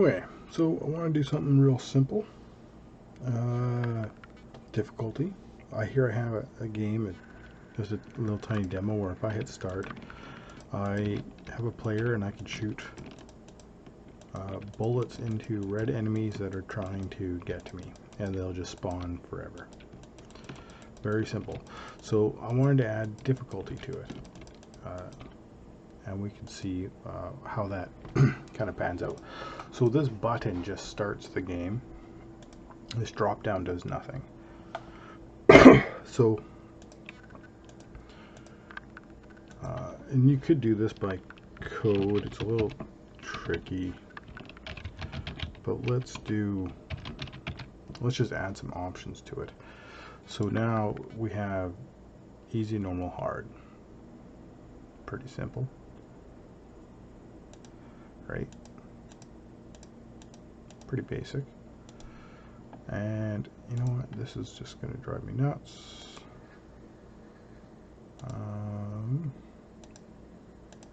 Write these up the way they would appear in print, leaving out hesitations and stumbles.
Okay, so I want to do something real simple. Difficulty. I have a game, just a little tiny demo where if I hit start, I have a player and I can shoot bullets into red enemies that are trying to get to me, and they'll just spawn forever. Very simple. So I wanted to add difficulty to it, and we can see how that kind of pans out. So this button just starts the game. This drop down does nothing. So, and you could do this by code. It's a little tricky, but let's just add some options to it. So now we have easy, normal, hard. Pretty simple, right? Pretty basic. And you know what? This is just going to drive me nuts.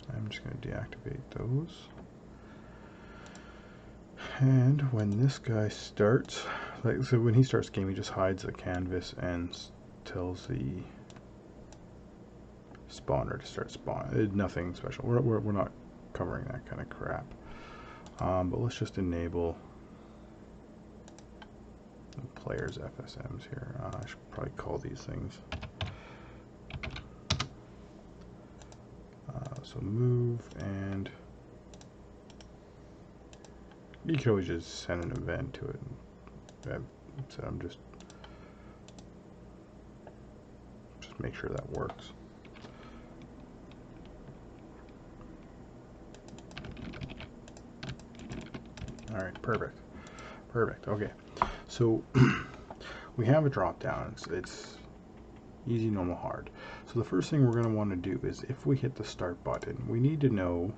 I'm just going to deactivate those. And when this guy starts, so when he starts the game, he just hides the canvas and tells the spawner to start spawning. Nothing special. We're not covering that kind of crap. But let's just enable the players FSMs here. I should probably call these things. So move, and you can always just send an event to it. So I'm just make sure that works. All right, perfect. Okay, so we have a drop down. It's easy, normal, hard. So the first thing we're going to want to do is if we hit the start button, we need to know,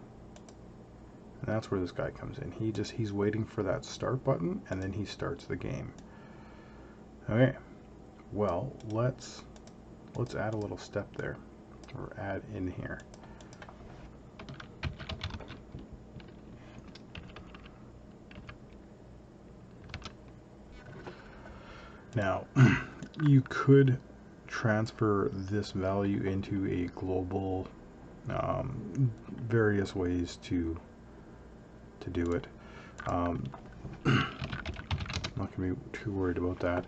and that's where this guy comes in. He's waiting for that start button, and then he starts the game. Okay, well, let's add a little step there, or add in here. Now, you could transfer this value into a global, various ways to do it. I'm not going to be too worried about that.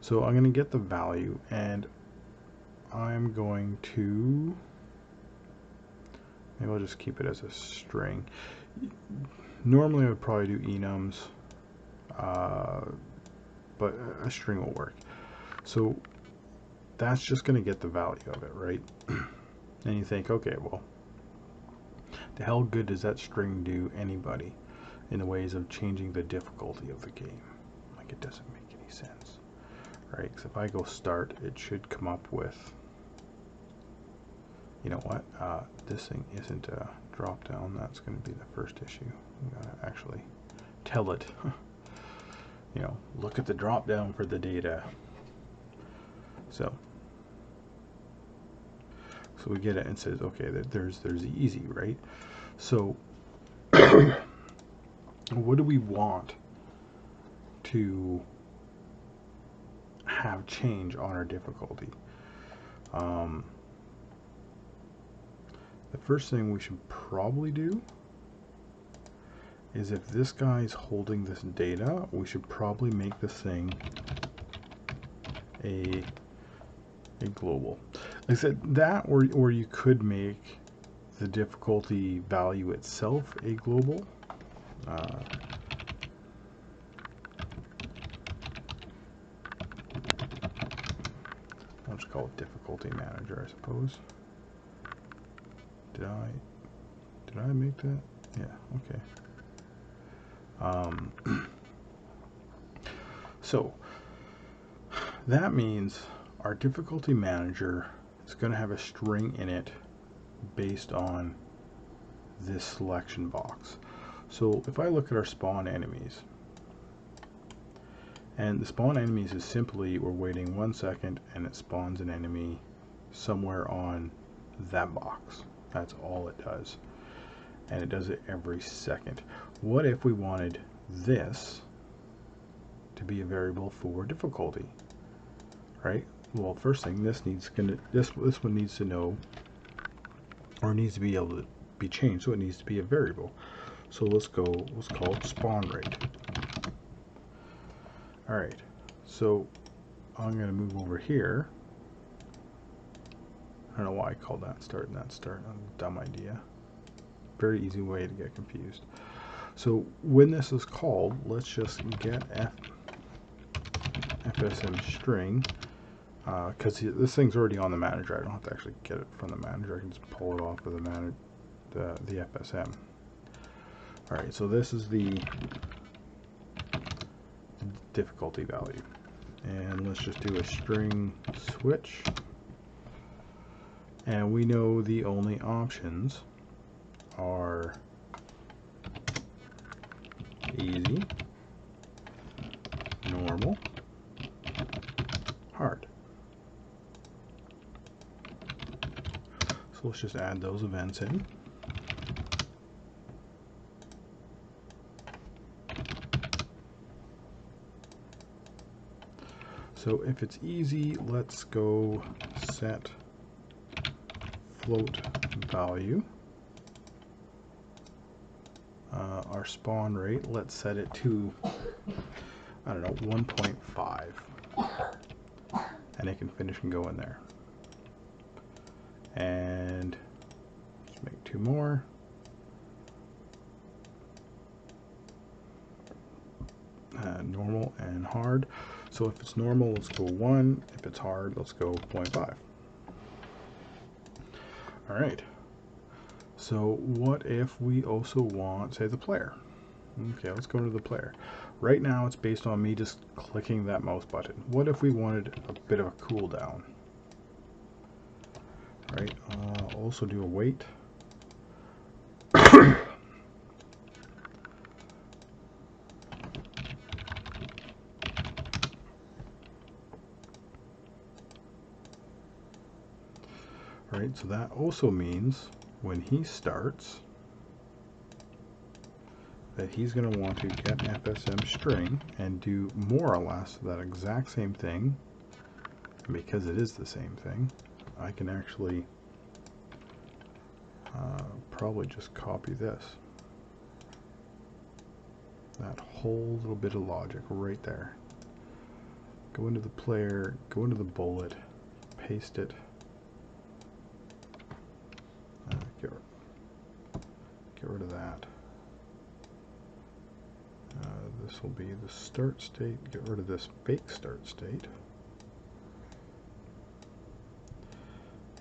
So I'm going to get the value, and I'm going to, maybe I'll just keep it as a string. Normally I would probably do enums, but a string will work. So that's just going to get the value of it, right? And you think, okay, well, the hell good does that string do anybody in the ways of changing the difficulty of the game? Like, it doesn't make any sense, right? Because if I go start, it should come up with, you know what, this thing isn't a drop down. That's going to be the first issue. We gotta actually tell it, you know, look at the drop down for the data. So we get it and says, okay, that there's easy, right? So what do we want to have change on our difficulty? The first thing we should probably do is, if this guy's holding this data, we should probably make this thing a global. Like I said, that, or you could make the difficulty value itself a global. I'll just call it difficulty manager, I suppose. Did I make that? Yeah, okay. So that means our difficulty manager is going to have a string in it based on this selection box. So if I look at our spawn enemies, and the spawn enemies is simply, we're waiting 1 second and it spawns an enemy somewhere on that box. That's all it does, and it does it every second. What if we wanted this to be a variable for difficulty, right? Well, first thing, this one needs to know, or needs to be able to be changed, so it needs to be a variable. So let's call it spawn rate. All right, so I'm going to move over here. I don't know why I called that start and that start. Dumb idea. Very easy way to get confused. So when this is called, let's just get FSM string, because this thing's already on the manager. I don't have to actually get it from the manager. I can just pull it off of the FSM. All right, so this is the difficulty value, and let's just do a string switch. And we know the only options are easy, normal, hard. So let's just add those events in. So if it's easy, let's go set float value. Our spawn rate, let's set it to, I don't know, 1.5. And it can finish and go in there. And let's make 2 more. Normal and hard. So if it's normal, let's go 1. If it's hard, let's go 0.5. All right. So what if we also want, say, the player? Okay, let's go into the player. Right now it's based on me just clicking that mouse button. What if we wanted a bit of a cooldown? Right, also do a wait. Right, so that also means when he starts that he's going to want to get FSM string and do more or less that exact same thing. And because it is the same thing, I can actually probably just copy this. That whole little bit of logic right there. Go into the player, go into the bullet, paste it. Get rid of that. This will be the start state. Get rid of this fake start state.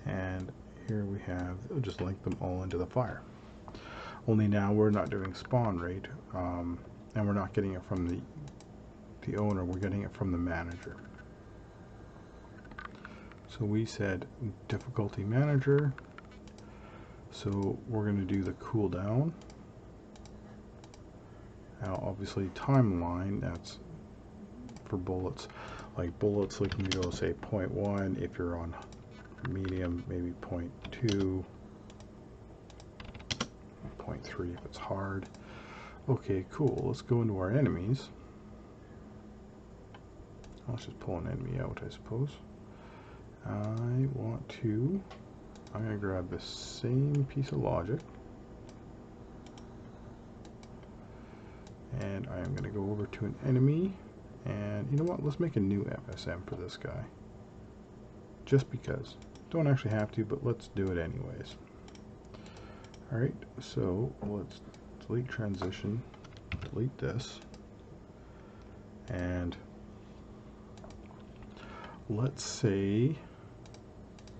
And here we have, just link them all into the fire. Only now we're not doing spawn rate, and we're not getting it from the owner, we're getting it from the manager. So we said difficulty manager. So we're going to do the cooldown. Now obviously timeline, that's for bullets. Like bullets, like we go say 0.1 if you're on medium, maybe 0.2, 0.3 if it's hard. Okay, cool. Let's go into our enemies. Let's just pull an enemy out, I suppose. I'm going to grab the same piece of logic, and I am going to go over to an enemy, and you know what, let's make a new FSM for this guy, just because. Don't actually have to, but let's do it anyways. Alright, so let's delete transition, delete this, and let's say,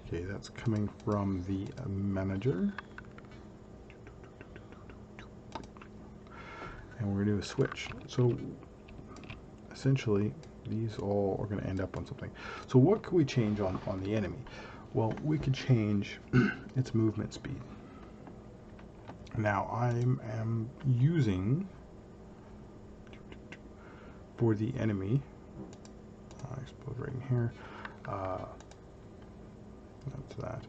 okay, that's coming from the manager. And we're going to do a switch. So essentially, these all are going to end up on something. So what could we change on the enemy? Well, we could change its movement speed. Now I am using, for the enemy, I suppose right in here, that's that.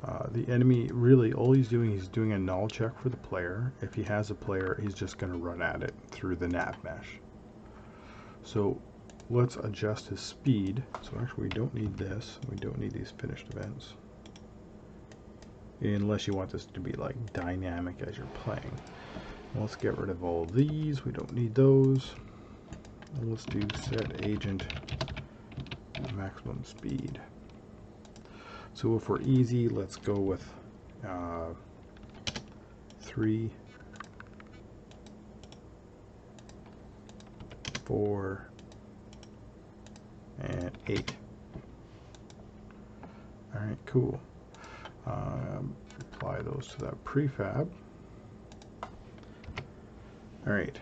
The enemy, really, all he's doing a null check for the player. If he has a player, he's just going to run at it through the nav mesh. So let's adjust his speed. So actually we don't need this. We don't need these finished events. Unless you want this to be like dynamic as you're playing. Let's get rid of all of these. We don't need those. And let's do set agent maximum speed. So if we're easy, let's go with 3, 4, and 8. Alright, cool. Apply those to that prefab. Alright.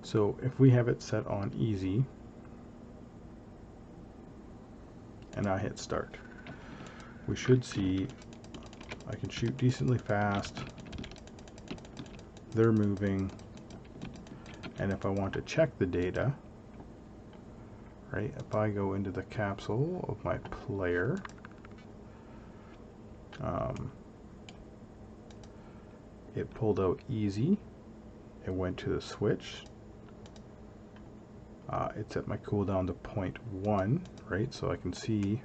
So if we have it set on easy, and I hit start, we should see I can shoot decently fast. They're moving. And if I want to check the data, right, if I go into the capsule of my player, it pulled out easy. It went to the switch. It set my cooldown to 0.1, right? So I can see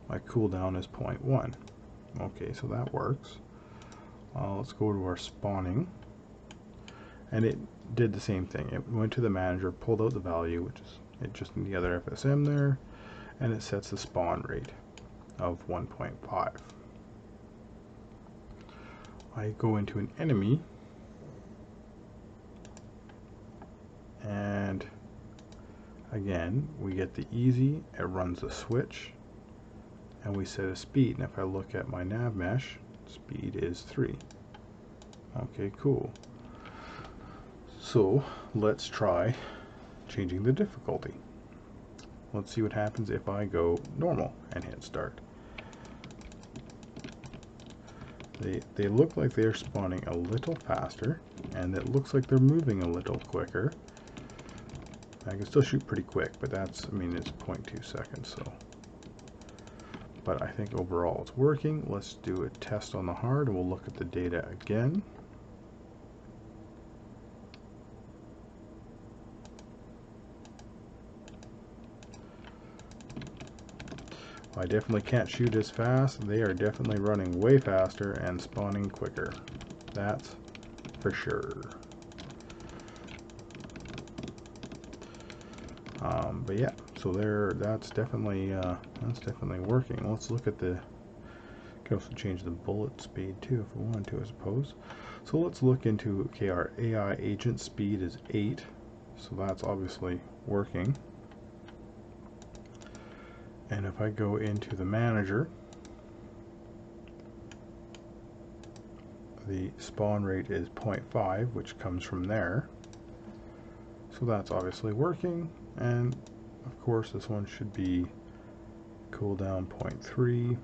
my cooldown is 0.1. Okay, so that works. Let's go to our spawning. And it did the same thing. It went to the manager, pulled out the value, which is it just in the other FSM there, and it sets the spawn rate of 1.5. I go into an enemy, and again we get the easy, it runs the switch, and we set a speed. And if I look at my nav mesh, speed is 3. Okay, cool. So let's try changing the difficulty. Let's see what happens if I go normal and hit start. They look like they're spawning a little faster, and it looks like they're moving a little quicker. I can still shoot pretty quick, but that's, I mean, it's 0.2 seconds, so. But I think overall it's working. Let's do a test on the hard, and we'll look at the data again. I definitely can't shoot as fast. They are definitely running way faster and spawning quicker. That's for sure. But yeah, so that's definitely working. Let's look at the. Can also change the bullet speed too if we want to, I suppose. So let's look into, okay, our AI agent speed is 8, so that's obviously working. And if I go into the manager, the spawn rate is 0.5, which comes from there. So that's obviously working. And of course this one should be cooldown 0.3.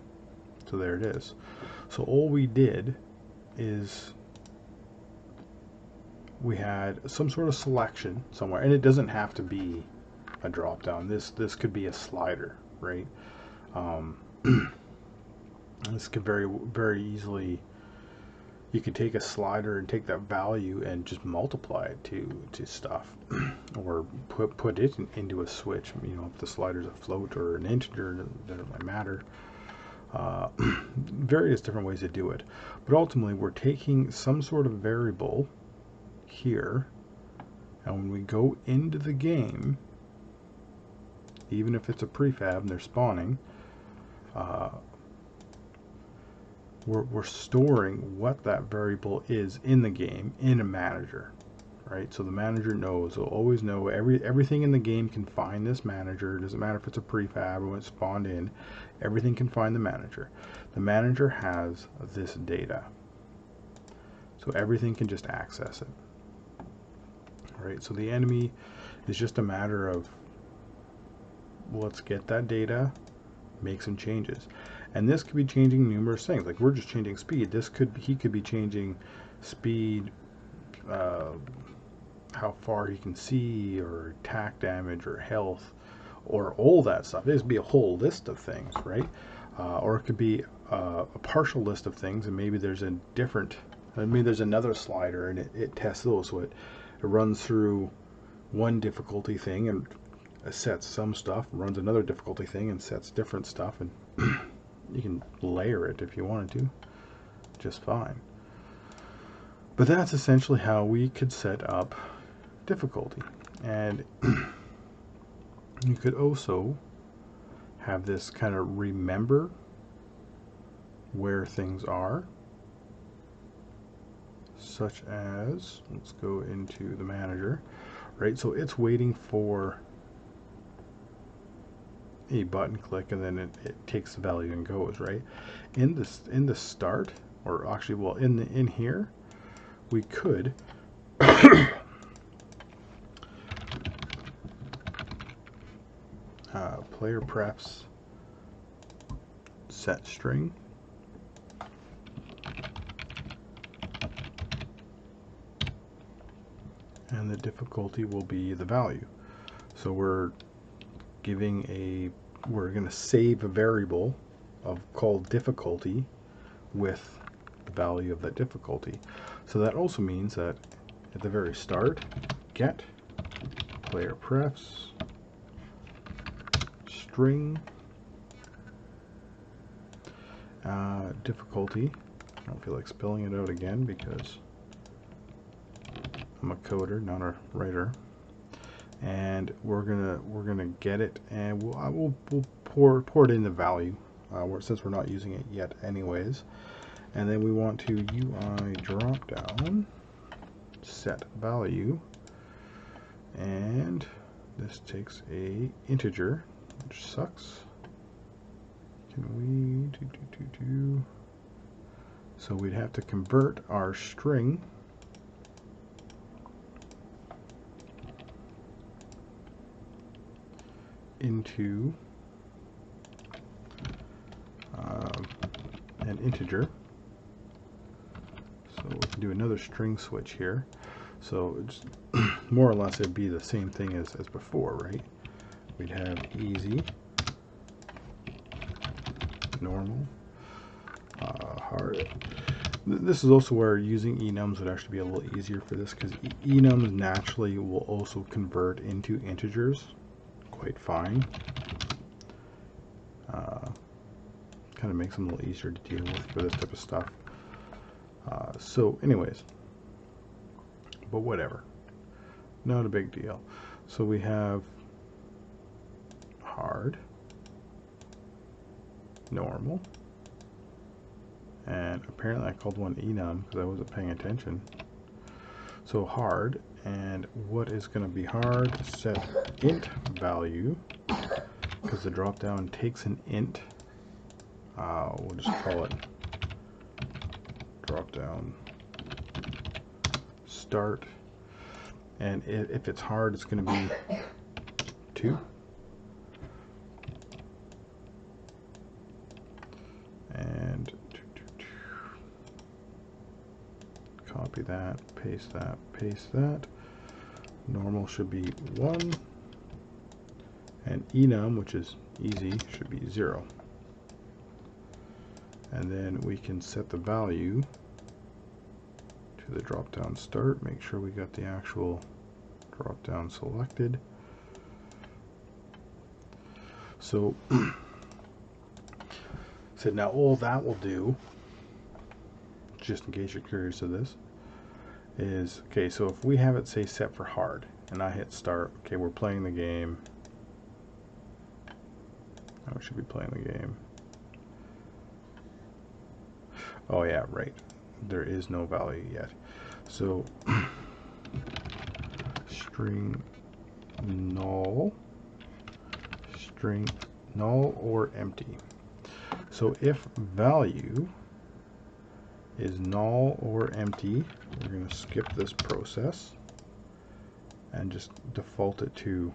So there it is. So all we did is we had some sort of selection somewhere, and it doesn't have to be a drop down. This could be a slider, right? This could very easily, you could take a slider and take that value and just multiply it to stuff, or put it into a switch. You know, if the slider's a float or an integer, it doesn't really matter. Various different ways to do it, but ultimately we're taking some sort of variable here, and when we go into the game, even if it's a prefab and they're spawning, we're storing what that variable is in the game in a manager, right? So the manager knows, it'll always know, everything in the game can find this manager. It doesn't matter if it's a prefab or when it's spawned in, everything can find the manager. The manager has this data, so everything can just access it, right? So the enemy is just a matter of, let's get that data, make some changes. And this could be changing numerous things. Like, we're just changing speed. He could be changing speed, how far he can see, or attack damage, or health, or all that stuff. It could be a whole list of things, right? Or it could be a partial list of things, and maybe there's a different, maybe there's another slider, and it tests those. So it runs through one difficulty thing and sets some stuff, runs another difficulty thing and sets different stuff, and you can layer it if you wanted to, just fine. But that's essentially how we could set up difficulty. And you could also have this kind of remember where things are, such as, let's go into the manager, right? So it's waiting for a button click, and then it takes the value and goes, right? In the start, or actually, well, in here, we could player prefs set string, and the difficulty will be the value. So we're going to save a variable called difficulty with the value of that difficulty. So that also means that at the very start, get player prefs string difficulty. I don't feel like spelling it out again because I'm a coder, not a writer. And we're gonna get it, and we'll pour it in the value since we're not using it yet anyways. And then we want to UI drop down set value, and this takes a integer, which sucks. Can we so we'd have to convert our string into an integer. So we can do another string switch here. So it's more or less it'd be the same thing as before, right? We'd have easy, normal, hard. This is also where using enums would actually be a little easier for this, because enums naturally will also convert into integers quite fine. Kind of makes them a little easier to deal with for this type of stuff. So anyways, but whatever, not a big deal. So we have hard, normal, and apparently I called one enum because I wasn't paying attention. So hard, and what is going to be hard? Set int value, because the drop down takes an int. We'll just call it drop down start, and if it's hard, it's going to be 2. And copy that, paste that, paste that. Normal should be 1, and enum, which is easy, should be 0. And then we can set the value to the drop down start. Make sure we got the actual drop down selected. So now all that will do, just in case you're curious of this, is, okay, so if we have it say set for hard and I hit start, okay, we're playing the game. Now we should be playing the game. Oh yeah, right, there is no value yet. So string null or empty. So if value is null or empty, we're going to skip this process and just default it to,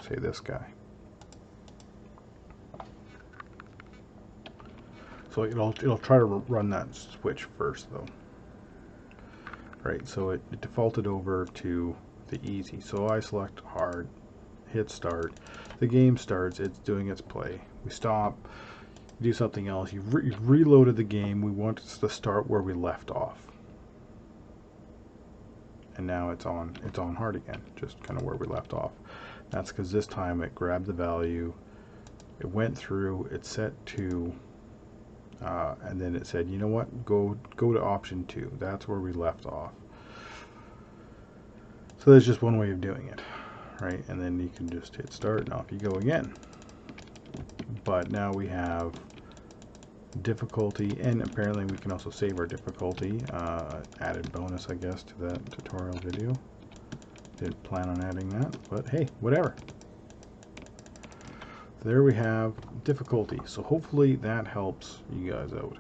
say, this guy. So it'll try to run that switch first, though. Right, so it defaulted over to the easy. So I select hard, hit start, the game starts, it's doing its play. We stop, do something else, you've reloaded the game, we want to start where we left off. And now it's on hard again, just kind of where we left off. That's because this time it grabbed the value, it went through, it set to, and then it said, you know what, go to option 2. That's where we left off. So there's just one way of doing it, right? And then you can just hit start and off you go again. But now we have difficulty, and apparently we can also save our difficulty. Added bonus, I guess, to that tutorial video. Didn't plan on adding that, but hey, whatever. There we have difficulty. So hopefully that helps you guys out.